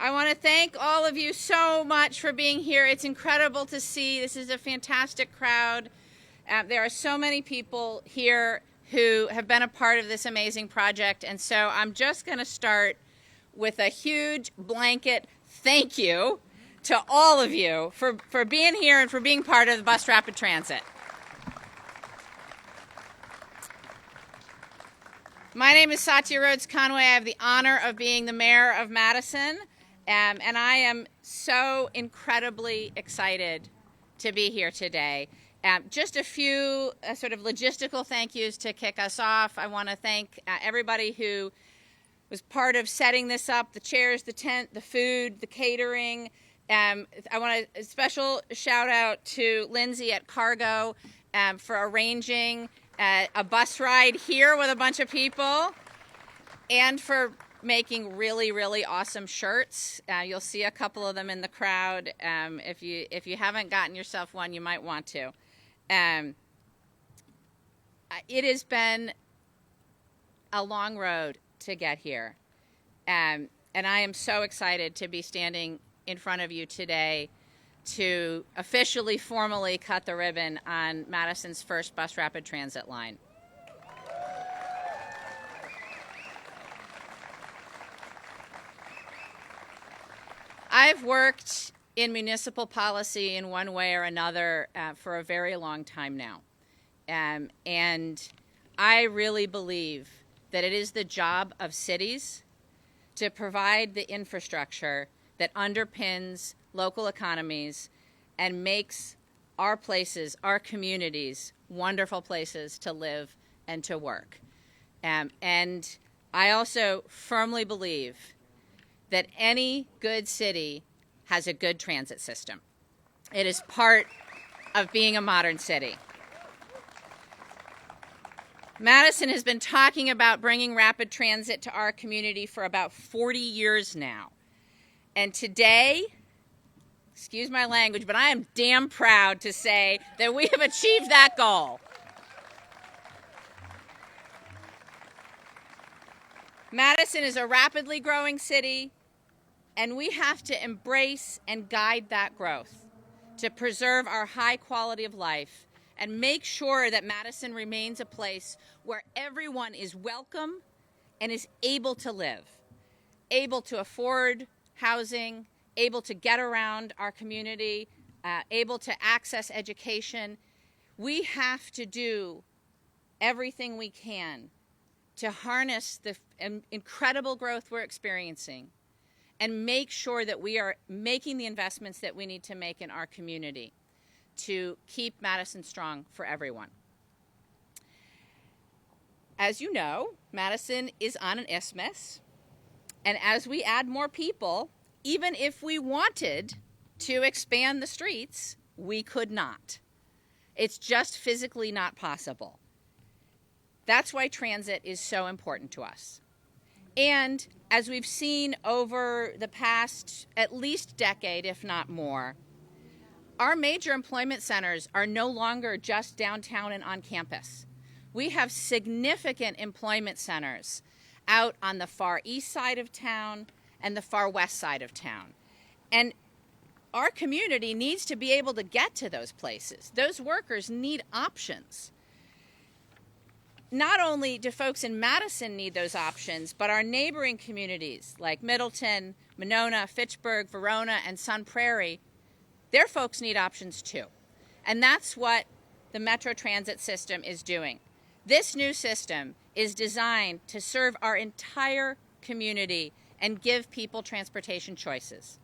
I want to thank all of you so much for being here. It's incredible to see. This is a fantastic crowd. There are so many people here who have been a part of this amazing project, and so I'm just going to start with a huge blanket thank you to all of you for being here and for being part of the Bus Rapid Transit. My name is Satya Rhodes-Conway. I have the honor of being the mayor of Madison, and I am so incredibly excited to be here today. Just a few sort of logistical thank yous to kick us off. I want to thank everybody who was part of setting this up, the chairs, the tent, the food, the catering. I want a special shout out to Lindsay at Cargo for arranging a bus ride here with a bunch of people and for making really, really awesome shirts. You'll see a couple of them in the crowd. If you haven't gotten yourself one, you might want to. It has been a long road to get here. And I am so excited to be standing in front of you today to officially, formally cut the ribbon on Madison's first bus rapid transit line. I've worked in municipal policy in one way or another for a very long time now. And I really believe that it is the job of cities to provide the infrastructure that underpins local economies and makes our places, our communities, wonderful places to live and to work. And I also firmly believe that any good city has a good transit system. It is part of being a modern city. Madison has been talking about bringing rapid transit to our community for about 40 years now. And today, excuse my language, but I am damn proud to say that we have achieved that goal. Madison is a rapidly growing city, and we have to embrace and guide that growth to preserve our high quality of life and make sure that Madison remains a place where everyone is welcome and is able to live, able to afford housing, able to get around our community, able to access education. We have to do everything we can to harness the incredible growth we're experiencing and make sure that we are making the investments that we need to make in our community to keep Madison strong for everyone. As you know, Madison is on an isthmus, and as we add more people, even if we wanted to expand the streets, we could not. It's just physically not possible. That's why transit is so important to us. And as we've seen over the past at least decade, if not more, our major employment centers are no longer just downtown and on campus. We have significant employment centers out on the far east side of town and the far west side of town. And our community needs to be able to get to those places. Those workers need options. Not only do folks in Madison need those options, but our neighboring communities like Middleton, Monona, Fitchburg, Verona, and Sun Prairie, their folks need options too. And that's what the Metro Transit system is doing. This new system is designed to serve our entire community and give people transportation choices.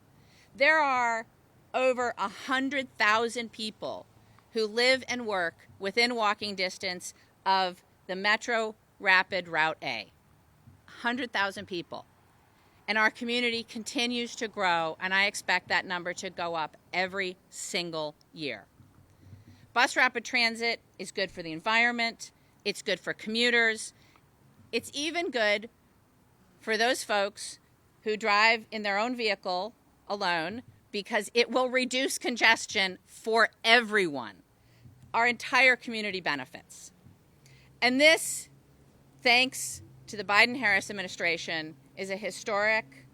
There are over 100,000 people who live and work within walking distance of the Metro Rapid Route A. 100,000 people. And our community continues to grow, and I expect that number to go up every single year. Bus rapid transit is good for the environment. It's good for commuters. It's even good for those folks who drive in their own vehicle alone because it will reduce congestion for everyone. Our entire community benefits. And this, thanks to the Biden-Harris administration, is a historic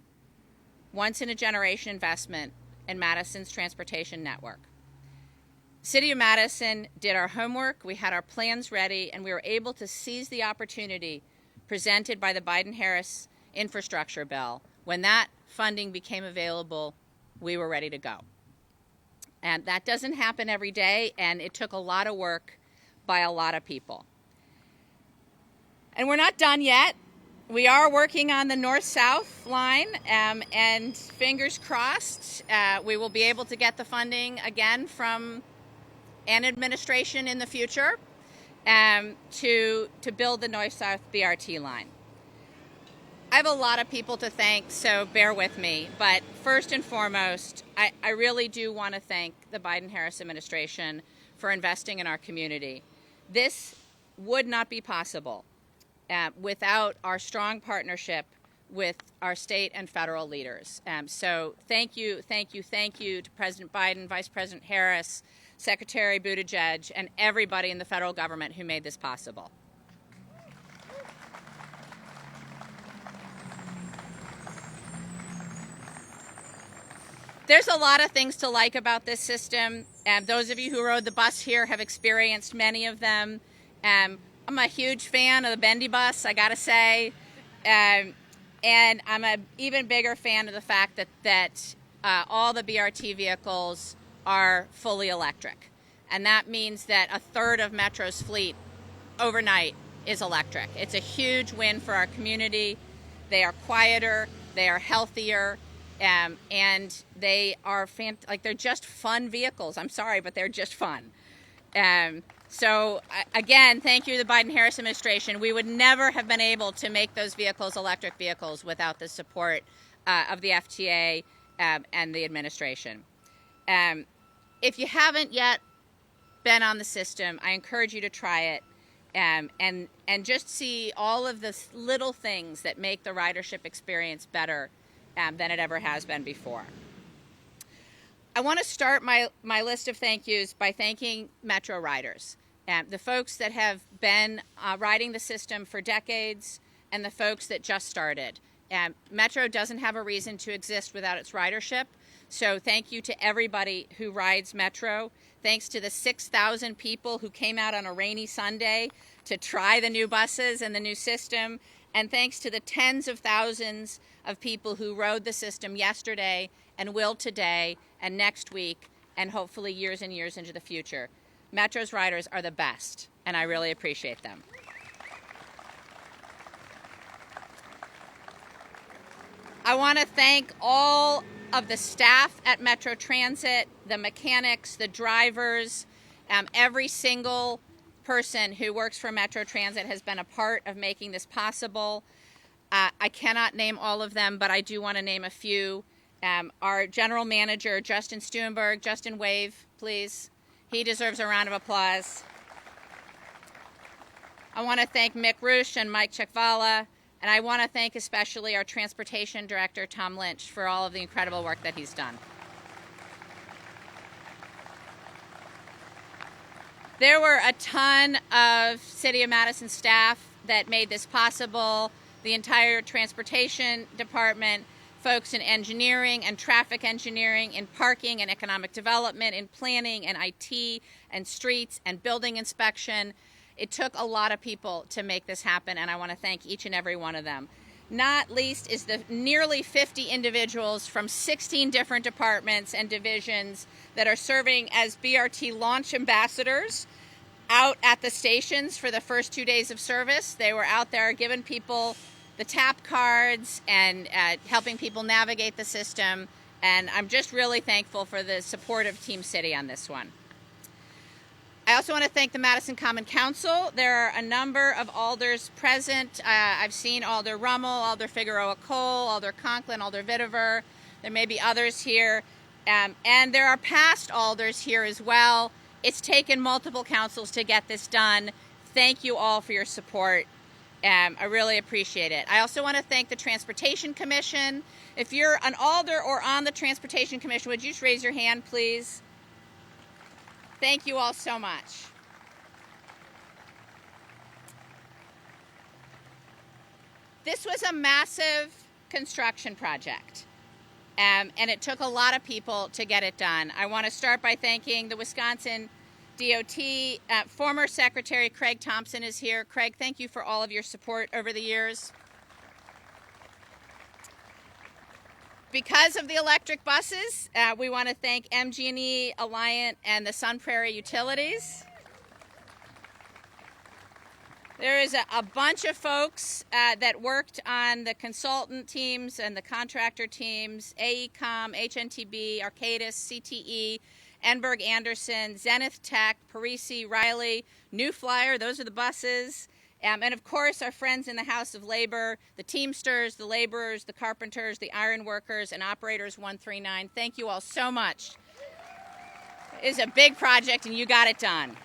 once-in-a-generation investment in Madison's transportation network. City of Madison did our homework, we had our plans ready, and we were able to seize the opportunity presented by the Biden-Harris infrastructure bill. When that funding became available, we were ready to go. And that doesn't happen every day, and it took a lot of work by a lot of people. And we're not done yet. We are working on the north-south line, and fingers crossed, we will be able to get the funding again from an administration in the future to build the north-south BRT line. I have a lot of people to thank, so bear with me. But first and foremost, I really do want to thank the Biden-Harris administration for investing in our community. This would not be possible without our strong partnership with our state and federal leaders. So thank you to President Biden, Vice President Harris, Secretary Buttigieg, and everybody in the federal government who made this possible. There's a lot of things to like about this system. Those of you who rode the bus here have experienced many of them. I'm a huge fan of the bendy bus, I gotta say. And I'm an even bigger fan of the fact that all the BRT vehicles are fully electric. And that means that a third of Metro's fleet overnight is electric. It's a huge win for our community. They are quieter, they are healthier, and they are they're just fun vehicles. I'm sorry, but they're just fun. So again, thank you to the Biden-Harris administration. We would never have been able to make those vehicles electric vehicles without the support of the FTA and the administration. If you haven't yet been on the system, I encourage you to try it and just see all of the little things that make the ridership experience better than it ever has been before. I want to start my list of thank yous by thanking Metro riders, the folks that have been riding the system for decades and the folks that just started. Metro doesn't have a reason to exist without its ridership, so thank you to everybody who rides Metro. Thanks to the 6,000 people who came out on a rainy Sunday to try the new buses and the new system, and thanks to the tens of thousands of people who rode the system yesterday and will today and next week and hopefully years and years into the future. Metro's riders are the best, and I really appreciate them. I want to thank all of the staff at Metro Transit, the mechanics, the drivers, every single person who works for Metro Transit has been a part of making this possible. I cannot name all of them, but I do want to name a few. Our general manager, Justin Stuenberg. Justin, wave, please. He deserves a round of applause. I want to thank Mick Roosh and Mike Chekvala, and I want to thank especially our transportation director, Tom Lynch, for all of the incredible work that he's done. There were a ton of City of Madison staff that made this possible. The entire transportation department, folks in engineering and traffic engineering, in parking and economic development, in planning and IT and streets and building inspection. It took a lot of people to make this happen, and I want to thank each and every one of them. Not least is the nearly 50 individuals from 16 different departments and divisions that are serving as BRT launch ambassadors out at the stations for the first 2 days of service. They were out there giving people the tap cards and helping people navigate the system. And I'm just really thankful for the support of Team City on this one. I also want to thank the Madison Common Council. There are a number of alders present. I've seen Alder Rummel, Alder Figueroa Cole, Alder Conklin, Alder Vitiver. There may be others here. And there are past alders here as well. It's taken multiple councils to get this done. Thank you all for your support. I really appreciate it. I also want to thank the Transportation Commission. If you're an alder or on the Transportation Commission, would you just raise your hand, please? Thank you all so much. This was a massive construction project. And it took a lot of people to get it done. I want to start by thanking the Wisconsin DOT. Former Secretary Craig Thompson is here. Craig, thank you for all of your support over the years. Because of the electric buses, we want to thank MG&E, Alliant, and the Sun Prairie Utilities. There is a bunch of folks that worked on the consultant teams and the contractor teams: AECOM, HNTB, Arcadis, CTE, Enberg Anderson, Zenith Tech, Parisi, Riley, New Flyer, those are the buses. And of course, our friends in the House of Labor, the Teamsters, the laborers, the carpenters, the iron workers, and Operators 139. Thank you all so much. It is a big project, and you got it done.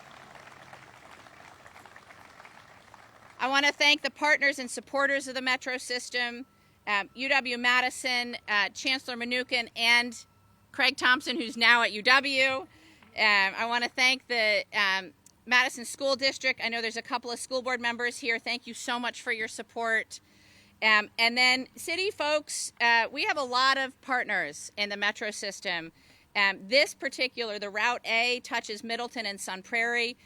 I want to thank the partners and supporters of the Metro system, UW-Madison, Chancellor Mnuchin, and Craig Thompson, who's now at UW. I want to thank the Madison School District. I know there's a couple of school board members here. Thank you so much for your support. And then city folks, we have a lot of partners in the Metro system. This particular, the Route A, touches Middleton and Sun Prairie,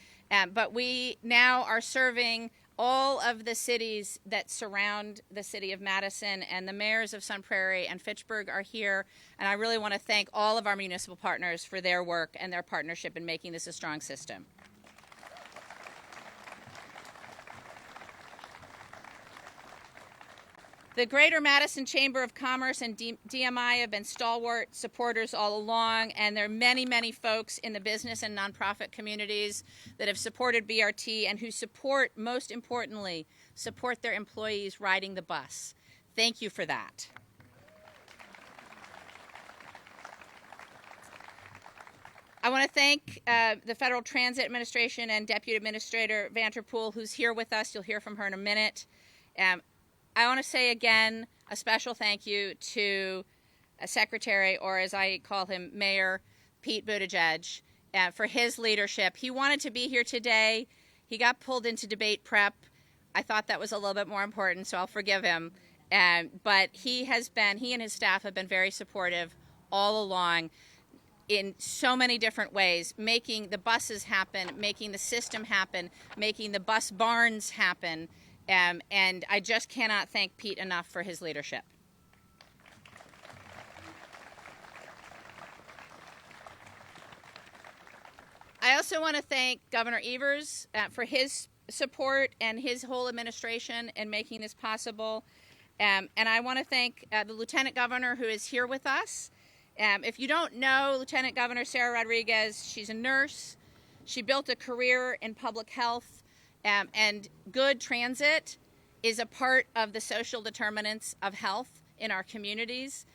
but we now are serving all of the cities that surround the city of Madison, and the mayors of Sun Prairie and Fitchburg are here. And I really want to thank all of our municipal partners for their work and their partnership in making this a strong system. The Greater Madison Chamber of Commerce and DMI have been stalwart supporters all along, and there are many, many folks in the business and nonprofit communities that have supported BRT and who support, most importantly, support their employees riding the bus. Thank you for that. I want to thank the Federal Transit Administration and Deputy Administrator Vanterpool, who's here with us. You'll hear from her in a minute. I want to say again a special thank you to Secretary, or as I call him, Mayor Pete Buttigieg, for his leadership. He wanted to be here today. He got pulled into debate prep. I thought that was a little bit more important, so I'll forgive him. But he and his staff have been very supportive all along in so many different ways, making the buses happen, making the system happen, making the bus barns happen. And I just cannot thank Pete enough for his leadership. I also want to thank Governor Evers for his support and his whole administration in making this possible. And I want to thank the Lieutenant Governor, who is here with us. If you don't know Lieutenant Governor Sara Rodriquez, she's a nurse. She built a career in public health. And good transit is a part of the social determinants of health in our communities.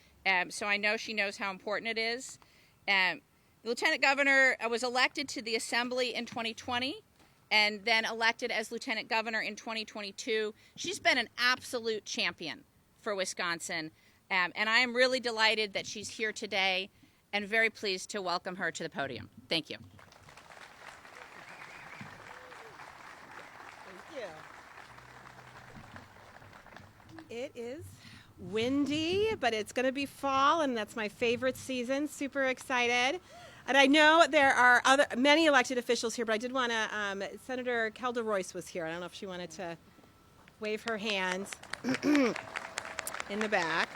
So I know she knows how important it is. The Lieutenant Governor was elected to the Assembly in 2020 and then elected as Lieutenant Governor in 2022. She's been an absolute champion for Wisconsin. And I am really delighted that she's here today and very pleased to welcome her to the podium. Thank you. It is windy, but it's going to be fall, and that's my favorite season. Super excited. And I know there are many elected officials here, but I did want to, Senator Kelda Royce was here. I don't know if she wanted to wave her hands in the back.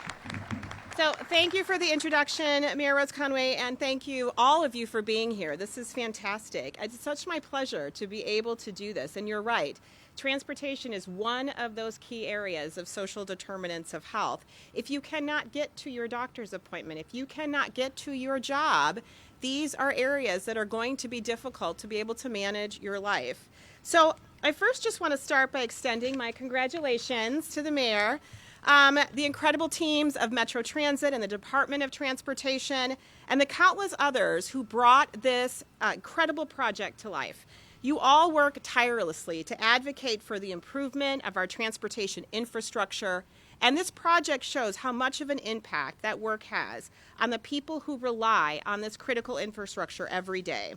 So thank you for the introduction, Mayor Rhodes-Conway, and thank you, all of you, for being here. This is fantastic. It's such my pleasure to be able to do this, and you're right. Transportation is one of those key areas of social determinants of health. If you cannot get to your doctor's appointment, if you cannot get to your job, these are areas that are going to be difficult to be able to manage your life. So I first just want to start by extending my congratulations to the mayor, the incredible teams of Metro Transit and the Department of Transportation, and the countless others who brought this incredible project to life. You all work tirelessly to advocate for the improvement of our transportation infrastructure, and this project shows how much of an impact that work has on the people who rely on this critical infrastructure every day.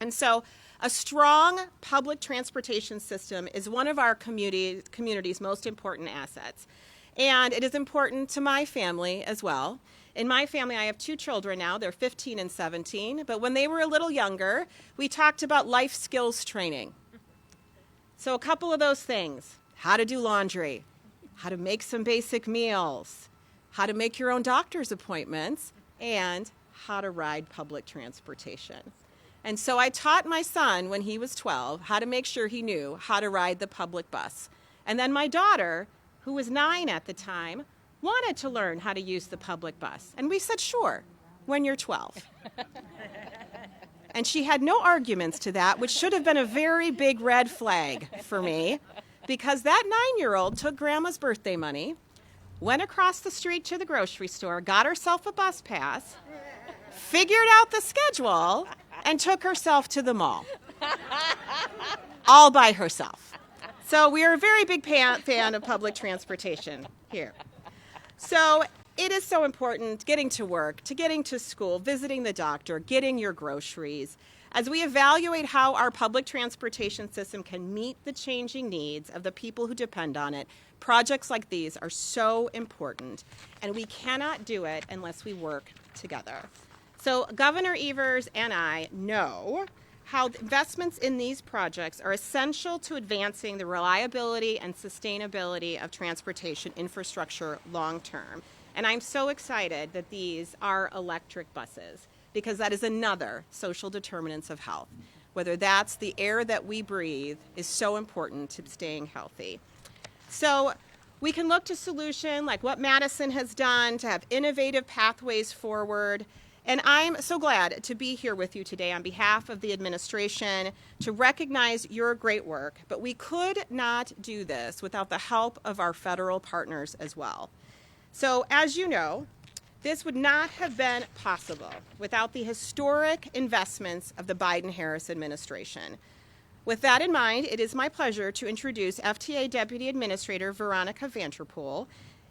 And so a strong public transportation system is one of our community's most important assets. And it is important to my family as well. In my family, I have 2 children now. They're 15 and 17. But when they were a little younger, we talked about life skills training. So a couple of those things: how to do laundry, how to make some basic meals, how to make your own doctor's appointments, and how to ride public transportation. And so I taught my son when he was 12 how to make sure he knew how to ride the public bus. And then my daughter, who was 9 at the time, wanted to learn how to use the public bus. And we said, sure, when you're 12. And she had no arguments to that, which should have been a very big red flag for me, because that 9-year-old took Grandma's birthday money, went across the street to the grocery store, got herself a bus pass, figured out the schedule, and took herself to the mall. All by herself. So we are a very big fan of public transportation here. So it is so important getting to work, to getting to school, visiting the doctor, getting your groceries. As we evaluate how our public transportation system can meet the changing needs of the people who depend on it, projects like these are so important, and we cannot do it unless we work together. So Governor Evers and I know how investments in these projects are essential to advancing the reliability and sustainability of transportation infrastructure long term. And I'm so excited that these are electric buses, because that is another social determinants of health. Whether that's the air that we breathe is so important to staying healthy. So we can look to solutions like what Madison has done to have innovative pathways forward. And I'm so glad to be here with you today on behalf of the administration to recognize your great work. But we could not do this without the help of our federal partners as well. So as you know, this would not have been possible without the historic investments of the Biden-Harris administration. With that in mind, it is my pleasure to introduce FTA Deputy Administrator Veronica Vanterpool.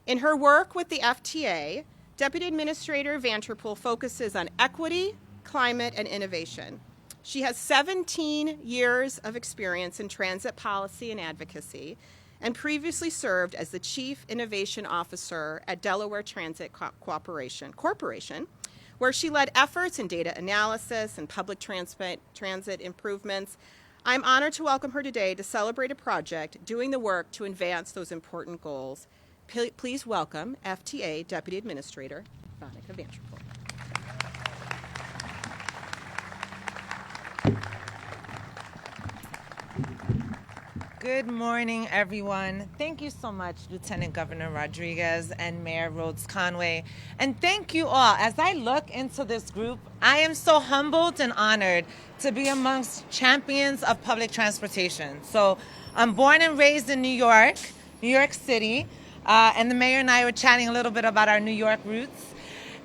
In her work with the FTA, Deputy Administrator Vanterpool focuses on equity, climate, and innovation. She has 17 years of experience in transit policy and advocacy, and previously served as the Chief Innovation Officer at Delaware Transit Corporation, where she led efforts in data analysis and public transit improvements. I'm honored to welcome her today to celebrate a project doing the work to advance those important goals. Please welcome FTA Deputy Administrator Veronica Vanterpool. Good morning, everyone. Thank you so much, Lieutenant Governor Rodriquez and Mayor Rhodes-Conway. And thank you all. As I look into this group, I am so humbled and honored to be amongst champions of public transportation. So I'm born and raised in New York City, and the mayor and I were chatting a little bit about our New York roots.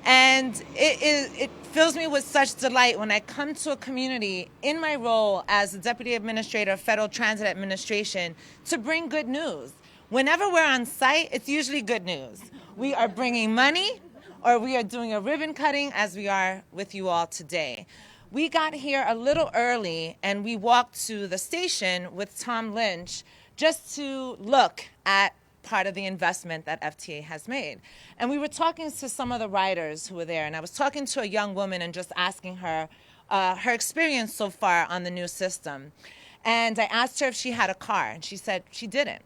And it fills me with such delight when I come to a community in my role as the Deputy Administrator of Federal Transit Administration to bring good news. Whenever we're on site, it's usually good news. We are bringing money, or we are doing a ribbon cutting, as we are with you all today. We got here a little early, and we walked to the station with Tom Lynch just to look at part of the investment that FTA has made. And we were talking to some of the riders who were there, and I was talking to a young woman and just asking her her experience so far on the new system. And I asked her if she had a car, and she said she didn't.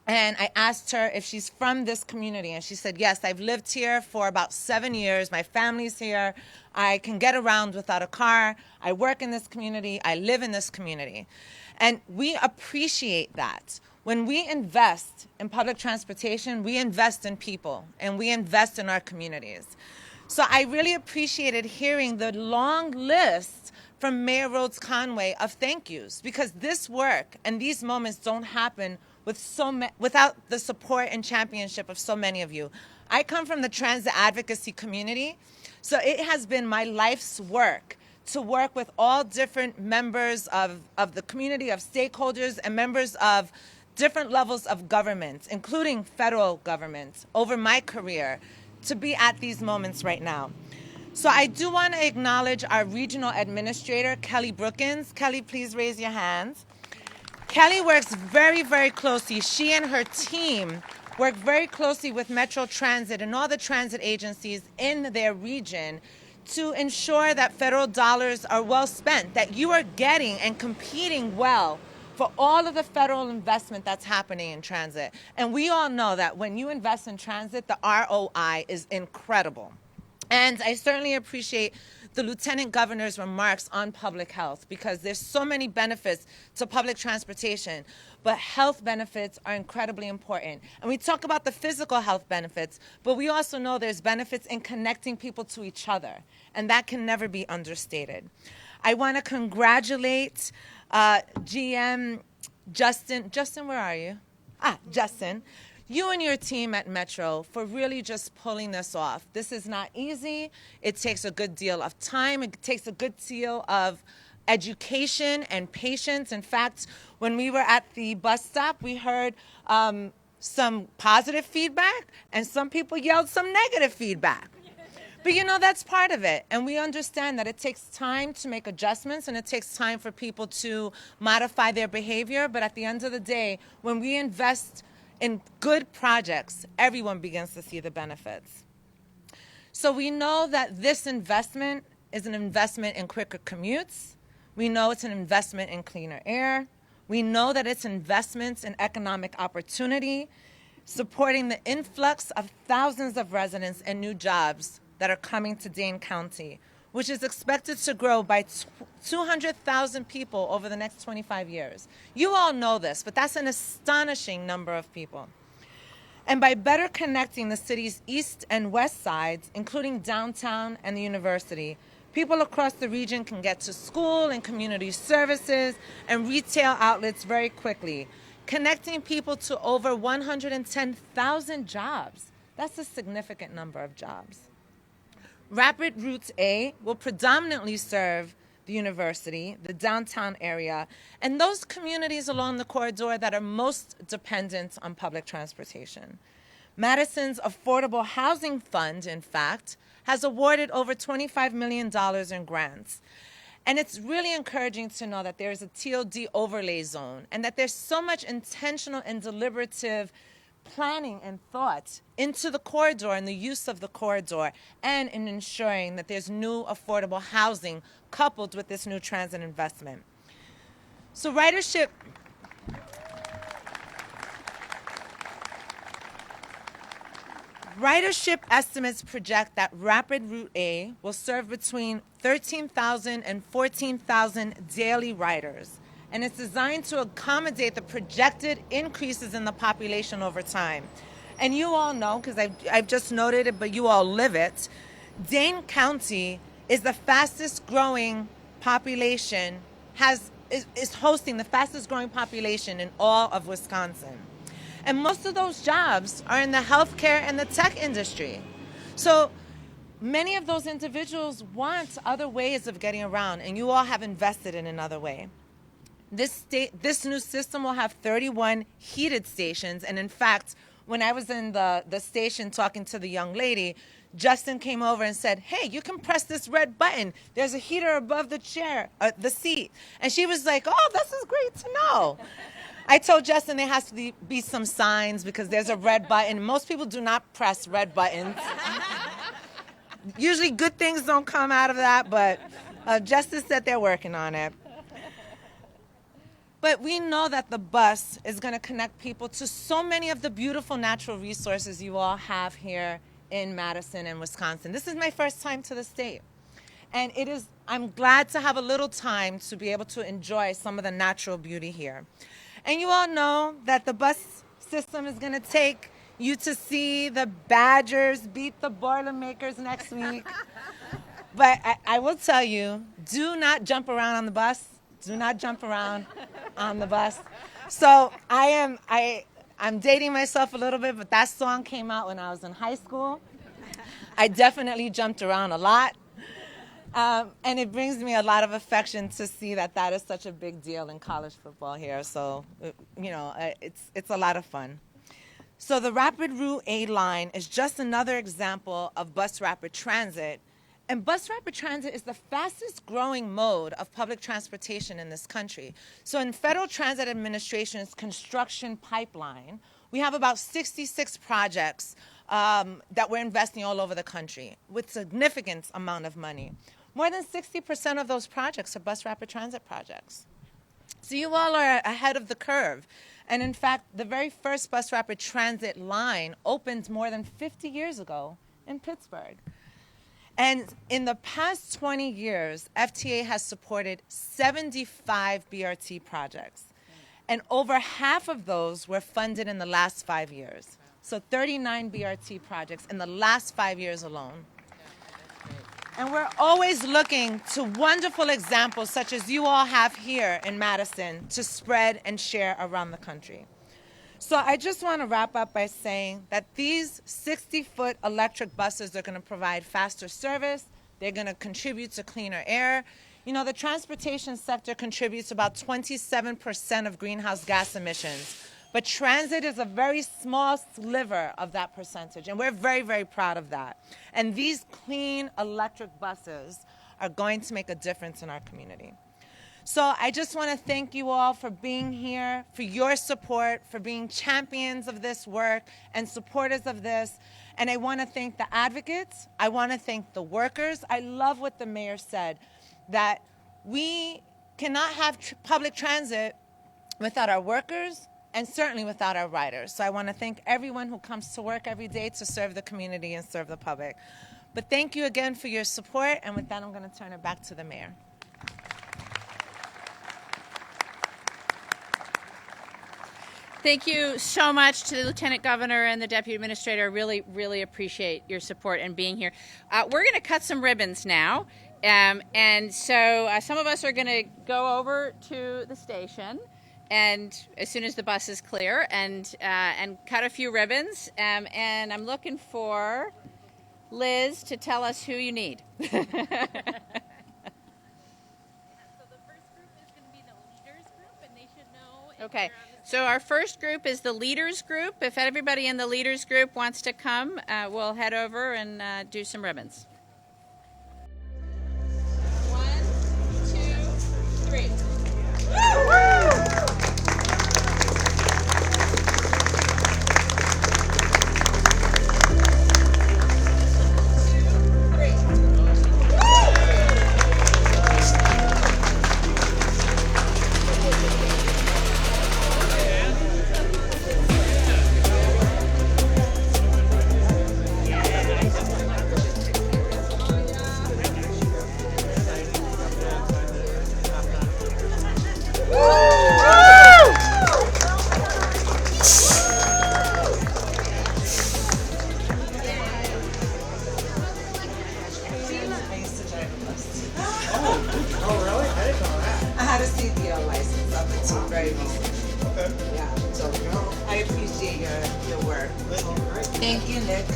And I asked her if she's from this community, and she said, yes, I've lived here for about 7 years. My family's here. I can get around without a car. I work in this community. I live in this community. And we appreciate that. When we invest in public transportation, we invest in people, and we invest in our communities. So I really appreciated hearing the long list from Mayor Rhodes-Conway of thank yous, because this work and these moments don't happen without the support and championship of so many of you. I come from the transit advocacy community, so it has been my life's work to work with all different members of the community, of stakeholders, and members of different levels of government, including federal government, over my career, to be at these moments right now. So I do want to acknowledge our regional administrator, Kelly Brookins. Kelly, please raise your hands. Kelly works very, very closely. She and her team work very closely with Metro Transit and all the transit agencies in their region to ensure that federal dollars are well spent, that you are getting and competing well for all of the federal investment that's happening in transit. And we all know that when you invest in transit, the ROI is incredible. And I certainly appreciate the Lieutenant Governor's remarks on public health, because there's so many benefits to public transportation, but health benefits are incredibly important. And we talk about the physical health benefits, but we also know there's benefits in connecting people to each other, and that can never be understated. I want to congratulate GM Justin. Justin, where are you? Justin. You and your team at Metro for really just pulling this off. This is not easy. It takes a good deal of time. It takes a good deal of education and patience. In fact, when we were at the bus stop, we heard some positive feedback, and some people yelled some negative feedback. But you know, that's part of it. And we understand that it takes time to make adjustments, and it takes time for people to modify their behavior. But at the end of the day, when we invest in good projects, everyone begins to see the benefits. So we know that this investment is an investment in quicker commutes. We know it's an investment in cleaner air. We know that it's investments in economic opportunity, supporting the influx of thousands of residents and new jobs that are coming to Dane County, which is expected to grow by 200,000 people over the next 25 years. You all know this, but that's an astonishing number of people. And by better connecting the city's east and west sides, including downtown and the university, people across the region can get to school and community services and retail outlets very quickly, connecting people to over 110,000 jobs. That's a significant number of jobs. Rapid Route A will predominantly serve the university, the downtown area, and those communities along the corridor that are most dependent on public transportation. Madison's Affordable Housing Fund, in fact, has awarded over $25 million in grants. And it's really encouraging to know that there's a TOD overlay zone, and that there's so much intentional and deliberative planning and thought into the corridor and the use of the corridor, and in ensuring that there's new affordable housing coupled with this new transit investment. So ridership estimates project that Rapid Route A will serve between 13,000 and 14,000 daily riders. And it's designed to accommodate the projected increases in the population over time. And you all know, because I've just noted it, but you all live it, Dane County is the fastest growing population, is hosting the fastest growing population in all of Wisconsin. And most of those jobs are in the healthcare and the tech industry. So many of those individuals want other ways of getting around, and you all have invested in another way. This new system will have 31 heated stations, and in fact, when I was in the station talking to the young lady, Justin came over and said, "Hey, you can press this red button. There's a heater above the the seat." And she was like, "Oh, this is great to know." I told Justin there has to be some signs, because there's a red button. Most people do not press red buttons. Usually good things don't come out of that, but Justin said they're working on it. But we know that the bus is going to connect people to so many of the beautiful natural resources you all have here in Madison and Wisconsin. This is my first time to the state. And I'm glad to have a little time to be able to enjoy some of the natural beauty here. And you all know that the bus system is going to take you to see the Badgers beat the Boilermakers next week. But I will tell you, do not jump around on the bus. Do not jump around on the bus. So I'm dating myself a little bit, but that song came out when I was in high school. I definitely jumped around a lot. And it brings me a lot of affection to see that is such a big deal in college football here. So, it's a lot of fun. So the Rapid Route A line is just another example of bus rapid transit. And bus rapid transit is the fastest growing mode of public transportation in this country. So in Federal Transit Administration's construction pipeline, We have about 66 projects that we're investing all over the country with significant amount of money. More than 60% of those projects are bus rapid transit projects. So you all are ahead of the curve. And in fact, the very first bus rapid transit line opened more than 50 years ago in Pittsburgh. And in the past 20 years, FTA has supported 75 BRT projects. And over half of those were funded in the last 5 years. So 39 BRT projects in the last 5 years alone. And we're always looking to wonderful examples such as you all have here in Madison to spread and share around the country. So I just want to wrap up by saying that these 60-foot electric buses are going to provide faster service. They're going to contribute to cleaner air. You know, the transportation sector contributes about 27% of greenhouse gas emissions. But transit is a very small sliver of that percentage, and we're very, very proud of that. And these clean electric buses are going to make a difference in our community. So I just want to thank you all for being here, for your support, for being champions of this work and supporters of this. And I want to thank the advocates. I want to thank the workers. I love what the mayor said, that we cannot have public transit without our workers, and certainly without our riders. So I want to thank everyone who comes to work every day to serve the community and serve the public. But thank you again for your support, and with that, I'm going to turn it back to the mayor. Thank you so much to the Lieutenant Governor and the Deputy Administrator. I really, really appreciate your support and being here. We're going to cut some ribbons now. And so some of us are going to go over to the station, and as soon as the bus is clear, and cut a few ribbons. And I'm looking for Liz to tell us who you need. So the first group is going to be the leaders group, and they should know if Okay, they're on the so our first group is the leaders group. If everybody in the leaders group wants to come, we'll head over and do some ribbons. 1, 2, 3. I had a CDL license up until very recently. Yeah, so I appreciate your work. Thank you, Nick.